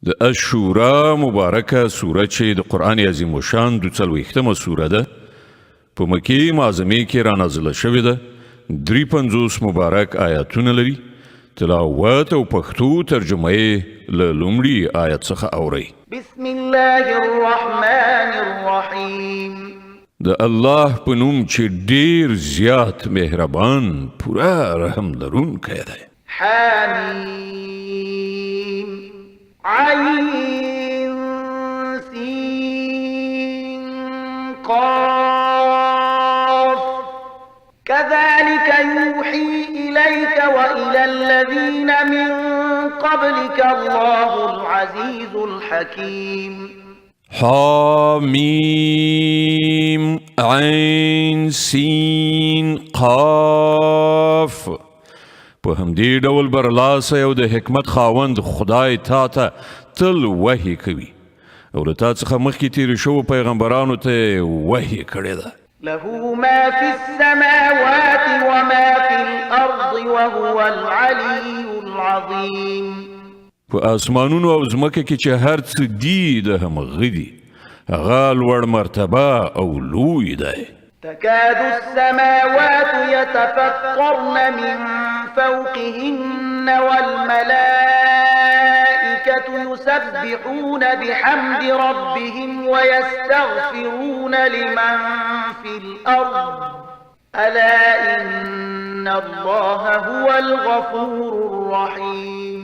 د الشورا مبارکه سوره چې د قرآن عظیم الشان 42مه سوره ده په مکې معظمې کې را نازله شوې ده. 53 مبارک آیاتونه لري. تلاوت او پښتو ترجمه یې له لومړي آیت څخه اورئ. بسم الله الرحمن الرحیم. د الله په نوم چې ډیر زیات مهربان پورا رحم لرونکی دی. حمیم عین سین قاف كذلك يوحي إليك وإلى الذين من قبلك الله العزيز الحكيم. حامیم عین سین قاف. په همدې ډول برلاسه او د حکمت خاوند خدای تا ته تل وحی کوي او له تا څخه مخکې تېر شوو پیغمبرانو ته وحی کړې ده. له ما في السماوات وما في الأرض وهو العلي العظيم. په اسمانونو او ځمکه کې چې هر څه دي د همغه دي هغه لوړ مرتبه او لوی دی. تكاد السماوات يتفطرن من فوقهن والملائكة يسبحون بحمد ربهم ويستغفرون لمن في الأرض ألا إن الله هو الغفور الرحيم.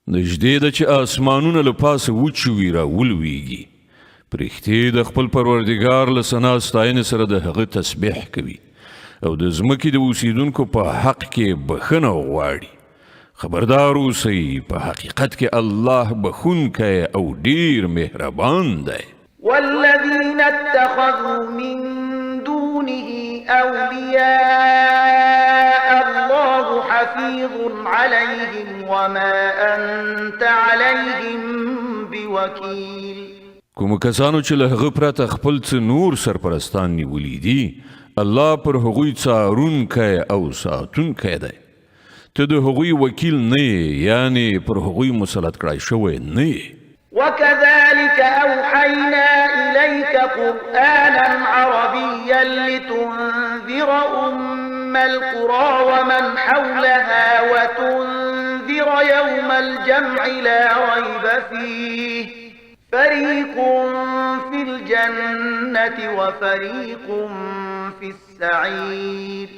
نږدې ده چې اسمانونه له پاسه وچوي را ولویږي پرښتې د خپل پروردګار له ثنا ستاینې سره د هغه تسبیح کوي او د ځمکې د اوسیدونکو په حق کې بخښنه غواړي. خبردار اوسئ په حقیقت کې الله بخښونکی او ډیر مهربان دی. والذين اتخذوا من دونه أولياء الله حفيظ عليهم وما أنت عليهم بوكيل. کوم کسانو چې له هغه پرته خپل څه نور سرپرستان نیولي دي الله پر هغوی څارونکی او ساتونکی دی. ته د هغوی وکیل نه یې یعنی پر هغوی مسلط کړای شوی نه یې. وكذلك أوحينا إليك قرآنا عربيا لتنذر أم القرى ومن حولها وتنذر يوم الجمع لا ريب فيه فريق في الجنة وفريق في السعير.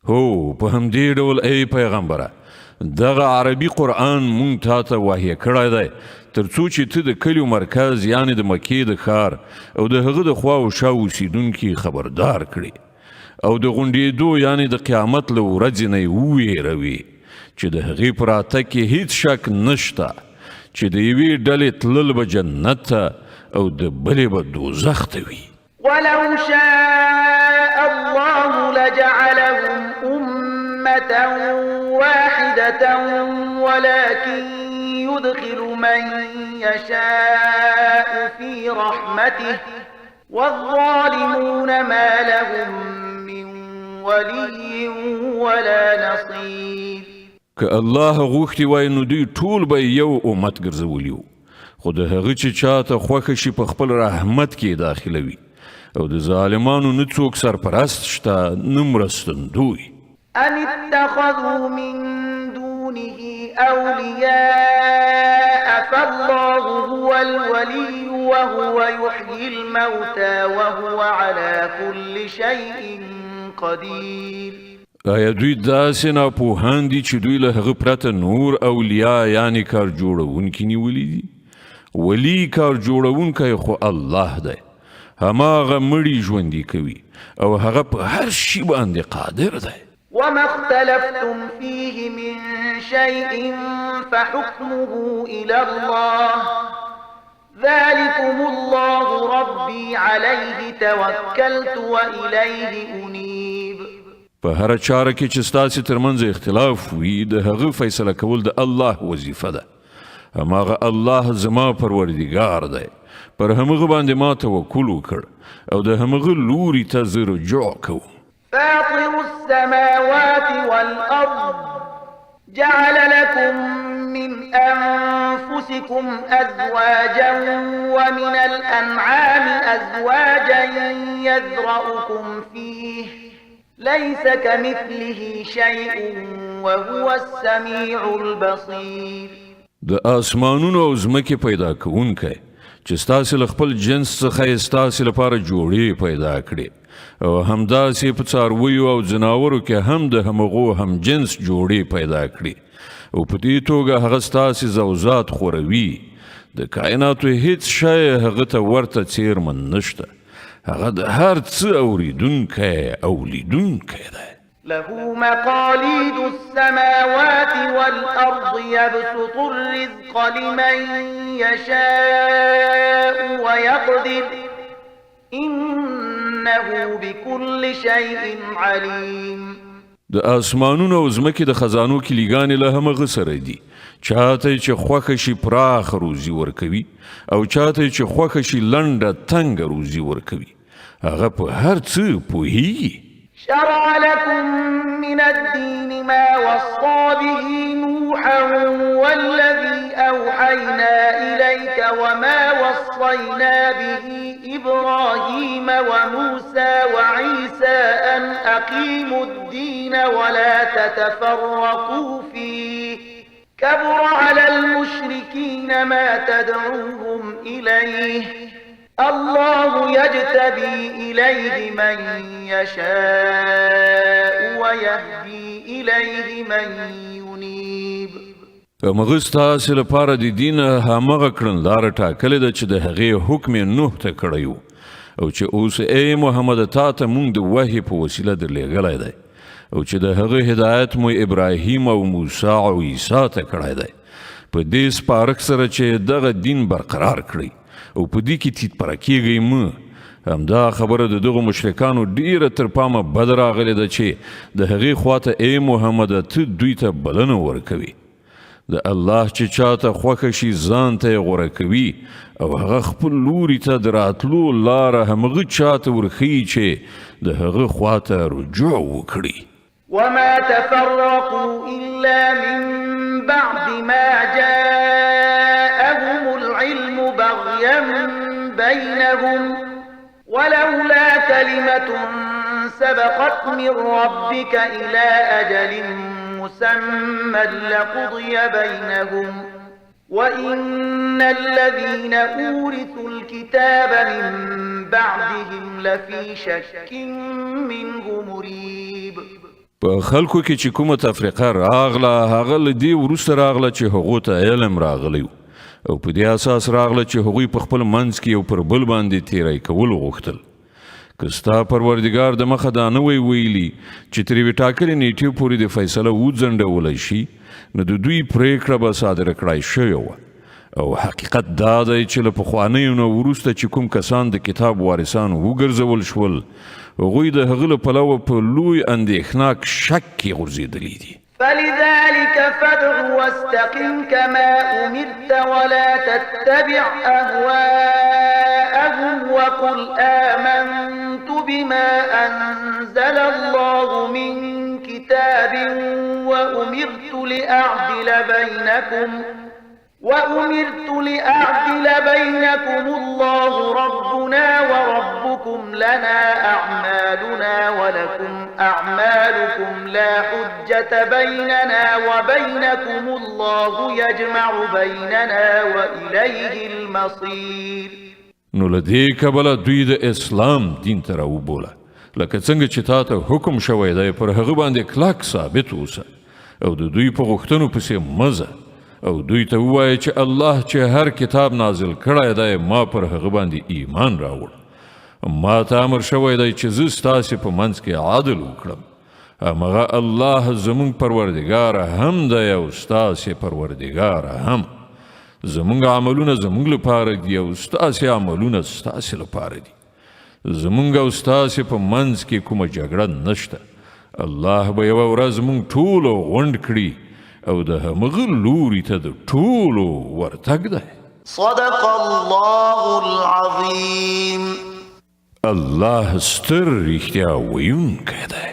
هو په همدې ډول ای پیغمبره دغه عربي قرآن مونږ تا ته وحی کړی دی ترڅو چې ته د کلیو مرکز یعنی د مکې د ښار او د هغه د خوا او شا اوسیدونکي خبردار کړي او د غونډېدو یعنی د قیامت له ورځې نه یې وویروي چې د هغې په راتګ کې هیڅ شک نشته چې د یوې ډلې تلل به جنت ته او د بلې به دوزخ ته وي. ولو شاء الله لجعلهم أمة واحدة ولكن يدخل من يشاء في رحمته والظالمون ما لهم من ولي ولا نصير. که الله غوښتي وای نو دوی ټول به یو امت ګرځولي وو خو د هغه چې چاته خوښه شي په خپل رحمت کې داخلوي او د ظالمانو نه څوک سرپرست شته نه مرستندوی. أم اتخذوا من دونه أولياء فالله هو الولي وهو يحيي الموتى وهو على كل شيء قدير. آیا دوی داسې ناپوهان دي چې دوی له هغه پرته نور اولیا یعنی کار جوړونکي نیولي دي؟ ولی کار جوړونکی خو الله دی هماغه مړي ژوندي کوي او هغه په هر شي باندې قادر دی. وما اختلفتم فيه من شيء فحكمه إلى الله ذلكم الله ربي عليه توكلت وإليه أنيب. په هر چاره کې چې ستاسو ترمنځ اختلاف وي د هغه فیصله کول د الله وظیفه ده. هماغه الله زما پروردګار دی پر همغه باندې ما توکل وکړ او د همغه لوري ته زه رجوع کوم. فاطر السماوات والأرض جعل لكم من أنفسكم أزواجا ومن الأنعام أزواجا يذرأكم فيه ليس كمثله شيء وهو السميع البصير. د آسمانونو او ځمکې پیدا کوونکی چې ستاسې له خپل جنس څخه یې ستاسې لپاره جوړې پیدا کړې او همداسې په څارویو او ځناورو کې هم د همغو هم جنس جوړې پیدا کړې او په دې توګه هغه ستاسې زوزات خوروي. د کائناتو هیڅ شی هغه ته ورته څیرمن نشته. هغه د هر څه اوریدونکی او لیدونکی دی. له مقاليد السماوات والأرض يبسط الرزق لمن يشاء ويقدر إنه بكل شيء عليم. د آسمانونو او ځمکې د خزانو کلیګانې له همغه سره دي. چاته چې خوښه شي پراخ روزي ورکوي او چاته چې خوښه شي لنډه تنګه روزي ورکوي. هغه په هر څه پوهیږي. شرع لكم من الدين ما وصى به نوحا والذي أوحينا إليك وما وصينا به إبراهيم وموسى وعيسى أن أقيموا الدين ولا تتفرقوا فيه كبر على المشركين ما تدعوهم إليه الله يجتبي إليه من يشاء ويهدي إليه من ينيب. همغه ستاسې لپاره د دین همغه کړنلاره ټاکلې ده چې د هغې حکم نوح ته کړی و او چې اوس ای محمد تا ته موږ د وحي په وسیله درلېږلی دی او چې د هغه هدایت مو ابراهیم او موسی او عیسی ته کړی دی په دې سپارښت سره چې دغه دین برقرار کړئ او په دې کې تیت پره کېږئ مه. همدا خبره د دغو مشرکانو ډیره تر پامه بد راغلې ده چې د هغې خواته ای محمده ته دوی ته بلنه ورکوي. د الله چې چاته خوښه شي ځان ته یې غوره کوي او هغه خپل لوري ته د راتلو لاره همغه چاته ورښیي چې د هغه خواته رجوع وکړي. وما تفرقوا إلا من بعد ما جاءهم العلم بغيا بينهم ولولا كلمة سبقت من ربك إلى أجل مسمى لقضي بينهم وإن الذين أورثوا الكتاب من بعدهم لفي شك منه مريب. په خلکو کې چې کومه تفریقه راغله هغه له دې وروسته راغله چې هغو ته علم راغلی او په دې اساس راغله چې هغوی په خپل منځ کې یو پر بل باندې تیری کول غوښتل. که ستا پروردګار د مخه دا نه وی ویلي چې تر یوې ټاکلې نیټې پورې د فیصله وځنډولی شي نو د دوی پریکړه به صادره کړای شوې وه او حقیقت دا دی چې له پخوانیو نه وروسته چې کوم کسان د کتاب وارثان وګرځول شول هغوی د هغه له پلوه په لوی اندېښناک شک کې غورځېدلي دي. فلذلك فادع واستقم كما أمرت ولا تتبع أهواءهم وقل آمنت بما أنزل الله من كتاب وأمرت لأعدل بينكم الله ربنا وربكم لنا أعمالنا ولكم أعمالكم لا حجة بيننا وبينكم الله يجمع بيننا وإليه المصير. نو له دې کبله دوی د اسلام دین ته راوبوله لکه څنګه چې تا ته حکم شوی دی پر هغه باندې کلک ثابت اوسه او د دوی په غوښتنو پسې مزه او دوی ته ووایه چې الله چې هر کتاب نازل کړی دی ما پر هغه باندې ایمان راوړ. ما ته امر شوی دی چې زه ستاسې په منځ کې عدل وکړم. همغه الله زموږ پروردګار هم دی او ستاسې پروردګار هم. زموږ عملونه زموږ لپاره دي او ستاسې عملونه ستاسې لپاره دي. زموږ او ستاسې په منځ کې کومه جګړه نشته. الله به یوه ورځ موږ ټولو غونډ کړي او د همغه لوري ته د ټولو ورتګ دی. صدق الله العظیم. الله ستر رښتیا ویونکی دی.